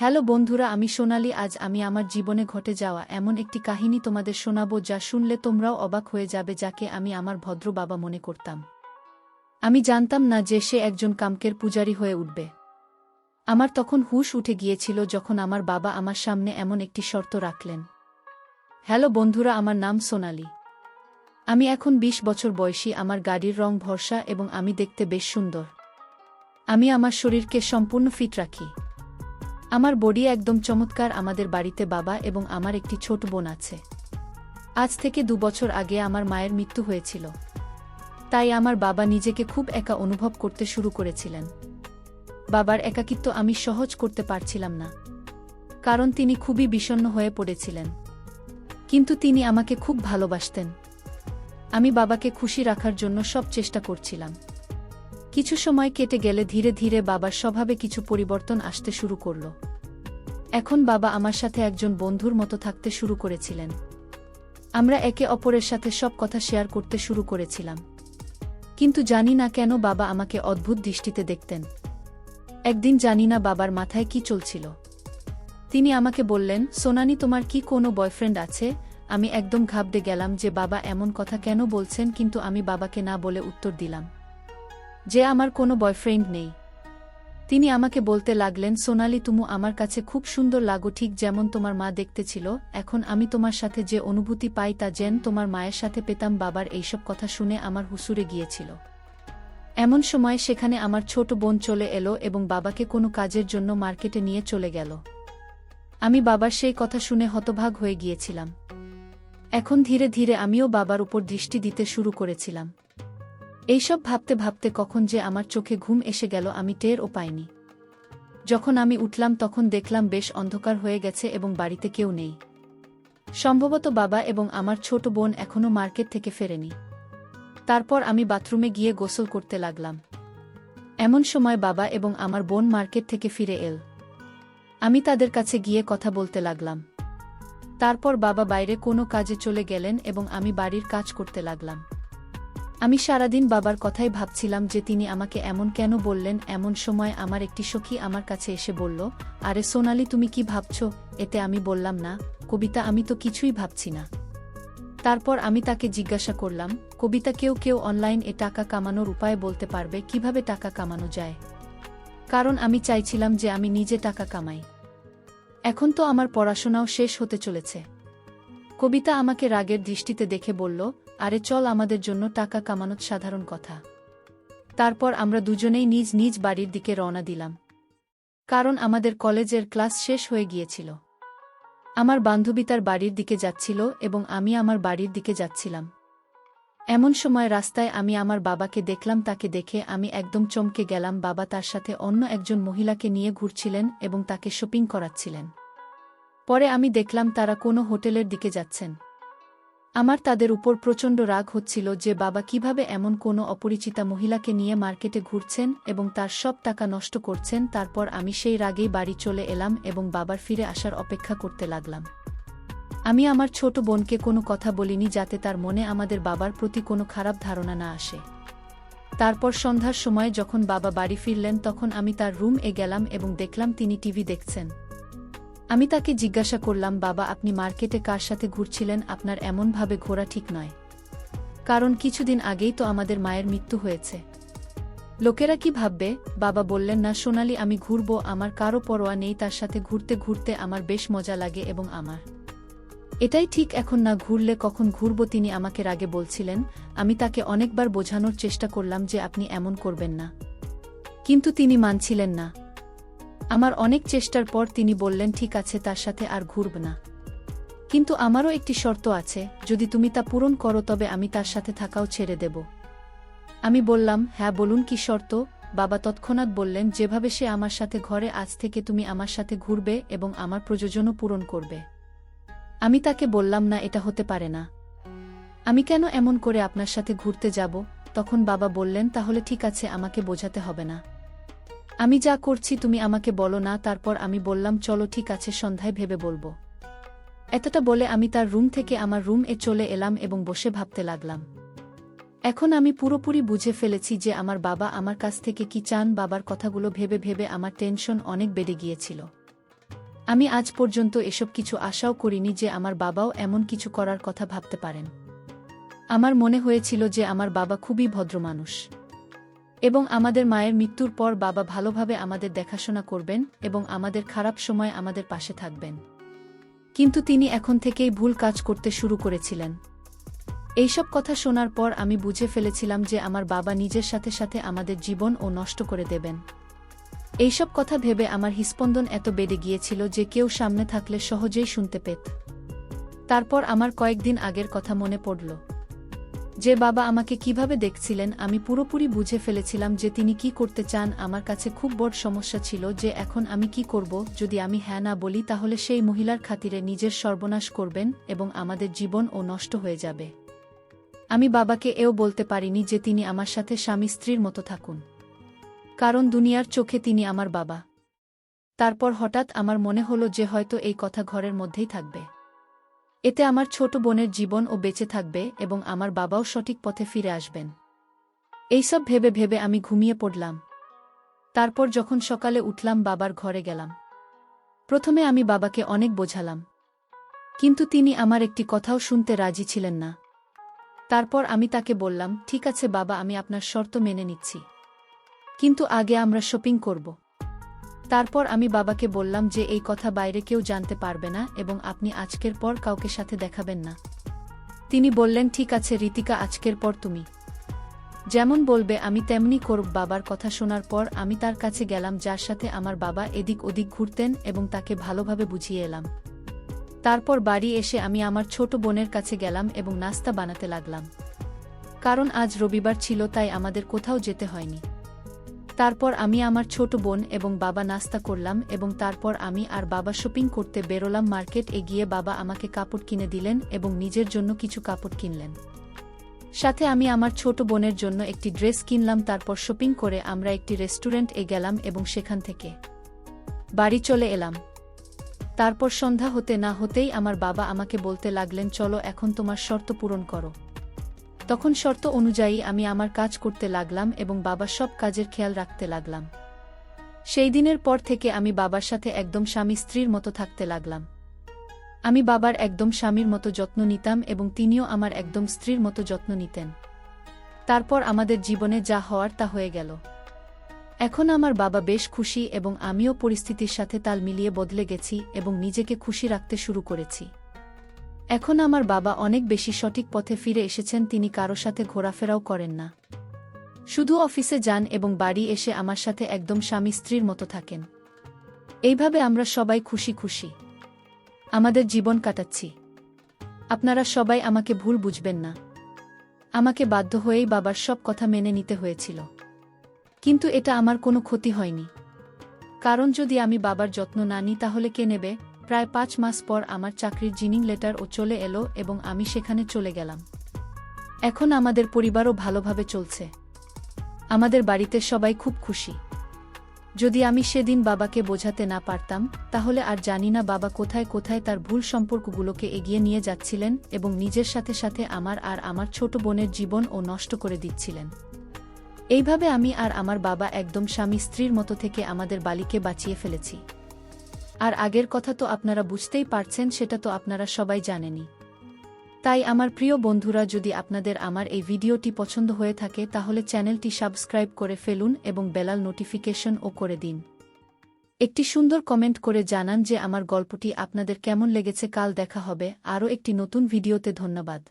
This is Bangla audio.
হ্যালো বন্ধুরা, আমি সোনালি। আজ আমি আমার জীবনে ঘটে যাওয়া এমন একটি কাহিনী তোমাদের শোনাবো যা শুনলে তোমরাও অবাক হয়ে যাবে। যাকে আমি আমার ভদ্র বাবা মনে করতাম, আমি জানতাম না যে সে একজন কামকের পূজারী হয়ে উঠবে। আমার তখন হুঁশ উঠে গিয়েছিল যখন আমার বাবা আমার সামনে এমন একটি শর্ত রাখলেন। হ্যালো বন্ধুরা, আমার নাম সোনালি। আমি এখন ২০ বছর বয়সী। আমার গাড়ির রং ভরসা এবং আমি দেখতে বেশ সুন্দর। আমি আমার শরীরকে সম্পূর্ণ ফিট রাখি। আমার বডি একদম চমৎকার। আমাদের বাড়িতে বাবা এবং আমার একটি ছোট বোন আছে। আজ থেকে ২ বছর আগে আমার মায়ের মৃত্যু হয়েছিল, তাই আমার বাবা নিজেকে খুব একা অনুভব করতে শুরু করেছিলেন। বাবার একাকিত্ব আমি সহ্য করতে পারছিলাম না, কারণ তিনি খুবই বিষণ্ণ হয়ে পড়েছিলেন। কিন্তু তিনি আমাকে খুব ভালোবাসতেন। আমি বাবাকে খুশি রাখার জন্য সব চেষ্টা করছিলাম। কিছু সময় কেটে গেলে ধীরে ধীরে বাবার স্বভাবে কিছু পরিবর্তন আসতে শুরু করল। এখন বাবা আমার সাথে একজন বন্ধুর মতো থাকতে শুরু করেছিলেন। আমরা একে অপরের সাথে সব কথা শেয়ার করতে শুরু করেছিলাম। কিন্তু জানি না কেন বাবা আমাকে অদ্ভুত দৃষ্টিতে দেখতেন। একদিন জানি না বাবার মাথায় কি চলছিল, তিনি আমাকে বললেন, সোনানি, তোমার কি কোনো বয়ফ্রেন্ড আছে? আমি একদম ঘাবড়ে গেলাম যে বাবা এমন কথা কেন বলছেন, কিন্তু আমি বাবাকে না বলে উত্তর দিলাম যে আমার কোনো বয়ফ্রেন্ড নেই। তিনি আমাকে বলতে লাগলেন, সোনালি, তুমি আমার কাছে খুব সুন্দর লাগো, ঠিক যেমন তোমার মা দেখতে ছিল। এখন আমি তোমার সাথে যে অনুভূতি পাই তা যেন তোমার মায়ের সাথে পেতাম। বাবার এইসব কথা শুনে আমার হুঁসুরে গিয়েছিল। এমন সময় সেখানে আমার ছোট বোন চলে এলো এবং বাবাকে কোনো কাজের জন্য মার্কেটে নিয়ে চলে গেল। আমি বাবার সেই কথা শুনে হতভাগ হয়ে গিয়েছিলাম। এখন ধীরে ধীরে আমিও বাবার উপর দৃষ্টি দিতে শুরু করেছিলাম। এইসব ভাবতে ভাবতে কখন যে আমার চোখে ঘুম এসে গেল আমি টেরও পাইনি। যখন আমি উঠলাম তখন দেখলাম বেশ অন্ধকার হয়ে গেছে এবং বাড়িতে কেউ নেই। সম্ভবত বাবা এবং আমার ছোট বোন এখনও মার্কেট থেকে ফেরেনি। তারপর আমি বাথরুমে গিয়ে গোসল করতে লাগলাম। এমন সময় বাবা এবং আমার বোন মার্কেট থেকে ফিরে এল। আমি তাদের কাছে গিয়ে কথা বলতে লাগলাম। তারপর বাবা বাইরে কোনো কাজে চলে গেলেন এবং আমি বাড়ির কাজ করতে লাগলাম। আমি সারাদিন বাবার কথাই ভাবছিলাম যে তিনি আমাকে এমন কেন বললেন। এমন সময় আমার একটি সখী আমার কাছে এসে বলল, আরে সোনালি, তুমি কি ভাবছো? এতে আমি বললাম, না কবিতা, আমি তো কিছুই ভাবছি না। তারপর আমি তাকে জিজ্ঞাসা করলাম, কবিতা, কেউ অনলাইনে টাকা কামানোর উপায় বলতে পারবে কিভাবে টাকা কামানো যায়? কারণ আমি চাইছিলাম যে আমি নিজে টাকা কামাই। এখন তো আমার পড়াশোনাও শেষ হতে চলেছে। কবিতা আমাকে রাগের দৃষ্টিতে দেখে বলল, আরে চল, আমাদের জন্য টাকা কামানো সাধারণ কথা। তারপর আমরা দুজনেই নিজ নিজ বাড়ির দিকে রওনা দিলাম, কারণ আমাদের কলেজের ক্লাস শেষ হয়ে গিয়েছিল। আমার বান্ধবী তার বাড়ির দিকে যাচ্ছিল এবং আমি আমার বাড়ির দিকে যাচ্ছিলাম। এমন সময় রাস্তায় আমি আমার বাবাকে দেখলাম। তাকে দেখে আমি একদম চমকে গেলাম। বাবা তার সাথে অন্য একজন মহিলাকে নিয়ে ঘুরছিলেন এবং তাকে শপিং করাচ্ছিলেন। পরে আমি দেখলাম তারা কোনো হোটেলের দিকে যাচ্ছেন। আমার তাদের উপর প্রচণ্ড রাগ হচ্ছিল যে বাবা কিভাবে এমন কোনো অপরিচিতা মহিলাকে নিয়ে মার্কেটে ঘুরছেন এবং তার সব টাকা নষ্ট করছেন। তারপর আমি সেই রাগেই বাড়ি চলে এলাম এবং বাবার ফিরে আসার অপেক্ষা করতে লাগলাম। আমি আমার ছোট বোনকে কোনো কথা বলিনি যাতে তার মনে আমাদের বাবার প্রতি কোনো খারাপ ধারণা না আসে। তারপর সন্ধ্যার সময় যখন বাবা বাড়ি ফিরলেন তখন আমি তার রুমে গেলাম এবং দেখলাম তিনি টিভি দেখছেন। আমি তাকে জিজ্ঞাসা করলাম, বাবা, আপনি মার্কেটে কার সাথে ঘুরছিলেন? আপনার এমনভাবে ঘোরা ঠিক নয়, কারণ কিছুদিন আগেই তো আমাদের মায়ের মৃত্যু হয়েছে। লোকেরা কি ভাববে? বাবা বললেন, না সোনালি, আমি ঘুরব, আমার কারো পরোয়া নেই। তার সাথে ঘুরতে ঘুরতে আমার বেশ মজা লাগে এবং আমার এটাই ঠিক, এখন না ঘুরলে কখন ঘুরব? তিনি আমাকে রাগে বলছিলেন। আমি তাকে অনেকবার বোঝানোর চেষ্টা করলাম যে আপনি এমন করবেন না, কিন্তু তিনি মানছিলেন না। আমার অনেক চেষ্টার পর তিনি বললেন, ঠিক আছে, তার সাথে আর ঘুরব না, কিন্তু আমারও একটি শর্ত আছে। যদি তুমি তা পূরণ করো তবে আমি তার সাথে থাকাও ছেড়ে দেব। আমি বললাম, হ্যাঁ বলুন, কি শর্ত? বাবা তৎক্ষণাৎ বললেন, যেভাবে সে আমার সাথে ঘরে, আজ থেকে তুমি আমার সাথে ঘুরবে এবং আমার প্রয়োজনও পূরণ করবে। আমি তাকে বললাম, না, এটা হতে পারে না। আমি কেন এমন করে আপনার সাথে ঘুরতে যাব? তখন বাবা বললেন, তাহলে ঠিক আছে, আমাকে বোঝাতে হবে না। আমি যা করছি তুমি আমাকে বলো না। তারপর আমি বললাম, চলো ঠিক আছে, সন্ধ্যায় ভেবে বলবো। এতটা বলে আমি তার রুম থেকে আমার রুমে চলে এলাম এবং বসে ভাবতে লাগলাম। এখন আমি পুরোপুরি বুঝে ফেলেছি যে আমার বাবা আমার কাছ থেকে কি চান। বাবার কথাগুলো ভেবে ভেবে আমার টেনশন অনেক বেড়ে গিয়েছিল। আমি আজ পর্যন্ত এসব কিছু আশাও করিনি যে আমার বাবাও এমন কিছু করার কথা ভাবতে পারেন। আমার মনে হয়েছিল যে আমার বাবা খুবই ভদ্র মানুষ এবং আমাদের মায়ের মৃত্যুর পর বাবা ভালোভাবে আমাদের দেখাশোনা করবেন এবং আমাদের খারাপ সময় আমাদের পাশে থাকবেন। কিন্তু তিনি এখন থেকেই ভুল কাজ করতে শুরু করেছিলেন। এইসব কথা শোনার পর আমি বুঝে ফেলেছিলাম যে আমার বাবা নিজের সাথে সাথে আমাদের জীবনও নষ্ট করে দেবেন। এইসব কথা ভেবে আমার হৃৎস্পন্দন এত বেড়ে গিয়েছিল যে কেউ সামনে থাকলে সহজেই শুনতে পেত। তারপর আমার কয়েকদিন আগের কথা মনে পড়ল, যে বাবা আমাকে কিভাবে দেখছিলেন। আমি পুরোপুরি বুঝে ফেলেছিলাম যে তিনি কি করতে চান। আমার কাছে খুব বড় সমস্যা ছিল যে এখন আমি কি করব। যদি আমি হ্যাঁ না বলি তাহলে সেই মহিলার খাতিরে নিজের সর্বনাশ করবেন এবং আমাদের জীবনও নষ্ট হয়ে যাবে। আমি বাবাকে এও বলতে পারিনি যে তিনি আমার সাথে স্বামী স্ত্রীর মতো থাকুন, কারণ দুনিয়ার চোখে তিনি আমার বাবা। তারপর হঠাৎ আমার মনে হলো যে হয়তো এই কথা ঘরের মধ্যেই থাকবে। এতে আমার ছোট বোনের জীবনও বেঁচে থাকবে এবং আমার বাবাও সঠিক পথে ফিরে আসবেন। এইসব ভেবে ভেবে আমি ঘুমিয়ে পড়লাম। তারপর যখন সকালে উঠলাম বাবার ঘরে গেলাম। প্রথমে আমি বাবাকে অনেক বোঝালাম, কিন্তু তিনি আমার একটি কথাও শুনতে রাজি ছিলেন না। তারপর আমি তাকে বললাম, ঠিক আছে বাবা, আমি আপনার শর্ত মেনে নিচ্ছি, কিন্তু আগে আমরা শপিং করব। তারপর আমি বাবাকে বললাম যে এই কথা বাইরে কেউ জানতে পারবে না এবং আপনি আজকের পর কাউকে সাথে দেখাবেন না। তিনি বললেন, ঠিক আছে ঋতিকা, আজকের পর তুমি যেমন বলবে আমি তেমনি করব। বাবার কথা শোনার পর আমি তার কাছে গেলাম, যার সাথে আমার বাবা এদিক ওদিক ঘুরতেন, এবং তাকে ভালোভাবে বুঝিয়ে এলাম। তারপর বাড়ি এসে আমি আমার ছোট বোনের কাছে গেলাম এবং নাস্তা বানাতে লাগলাম, কারণ আজ রবিবার ছিল, তাই আমাদের কোথাও যেতে হয়নি। তারপর আমি আমার ছোট বোন এবং বাবা নাস্তা করলাম এবং তারপর আমি আর বাবা শপিং করতে বেরোলাম। মার্কেট গিয়ে বাবা আমাকে কাপড় কিনে দিলেন এবং নিজের জন্য কিছু কাপড় কিনলেন। সাথে আমি আমার ছোট বোনের জন্য একটি ড্রেস কিনলাম। তারপর শপিং করে আমরা একটি রেস্টুরেন্টে গেলাম এবং সেখান থেকে বাড়ি চলে এলাম। তারপর সন্ধ্যা হতে না হতেই আমার বাবা আমাকে বলতে লাগলেন, চলো এখন তোমার শর্ত পূরণ করো। তখন শর্ত অনুযায়ী আমি আমার কাজ করতে লাগলাম এবং বাবার সব কাজের খেয়াল রাখতে লাগলাম। সেই দিনের পর থেকে আমি বাবার সাথে একদম স্বামী স্ত্রীর মতো থাকতে লাগলাম। আমি বাবার একদম স্বামীর মতো যত্ন নিতাম এবং তিনিও আমার একদম স্ত্রীর মতো যত্ন নিতেন। তারপর আমাদের জীবনে যা হওয়ার তা হয়ে গেল। এখন আমার বাবা বেশ খুশি এবং আমিও পরিস্থিতির সাথে তাল মিলিয়ে বদলে গেছি এবং নিজেকে খুশি রাখতে শুরু করেছি। এখন আমার বাবা অনেক বেশি সঠিক পথে ফিরে এসেছেন। তিনি কারো সাথে ঘোরাফেরাও করেন না, শুধু অফিসে যান এবং বাড়ি এসে আমার সাথে একদম স্বামী স্ত্রীর মতো থাকেন। এইভাবে আমরা সবাই খুশি খুশি আমাদের জীবন কাটাচ্ছি। আপনারা সবাই আমাকে ভুল বুঝবেন না। আমাকে বাধ্য হয়েই বাবার সব কথা মেনে নিতে হয়েছিল, কিন্তু এটা আমার কোনো ক্ষতি হয়নি, কারণ যদি আমি বাবার যত্ন না নিই তাহলে কে নেবে। প্রায় 5 মাস পর আমার চাকরির জয়েনিং লেটারও চলে এলো এবং আমি সেখানে চলে গেলাম। এখন আমাদের পরিবারও ভালোভাবে চলছে। আমাদের বাড়িতে সবাই খুব খুশি। যদি আমি সেদিন বাবাকে বোঝাতে না পারতাম তাহলে আর জানি না বাবা কোথায় কোথায় তার ভুল সম্পর্কগুলোকে এগিয়ে নিয়ে যাচ্ছিলেন এবং নিজের সাথে সাথে আমার আর আমার ছোট বোনের জীবনও নষ্ট করে দিচ্ছিলেন। এইভাবে আমি আর আমার বাবা একদম স্বামী স্ত্রীর মতো থেকে আমাদের বালিকে বাঁচিয়ে ফেলেছি। আর আগের কথা তো আপনারা বুঝতেই পারছেন, সেটা তো আপনারা সবাই জানেনই। তাই আমার প্রিয় বন্ধুরা, যদি আপনাদের আমার এই ভিডিওটি পছন্দ হয়ে থাকে তাহলে চ্যানেলটি সাবস্ক্রাইব করে ফেলুন এবং বেলাল নোটিফিকেশনও করে দিন। একটি সুন্দর কমেন্ট করে জানান যে আমার গল্পটি আপনাদের কেমন লেগেছে। কাল দেখা হবে আরও একটি নতুন ভিডিওতে। ধন্যবাদ।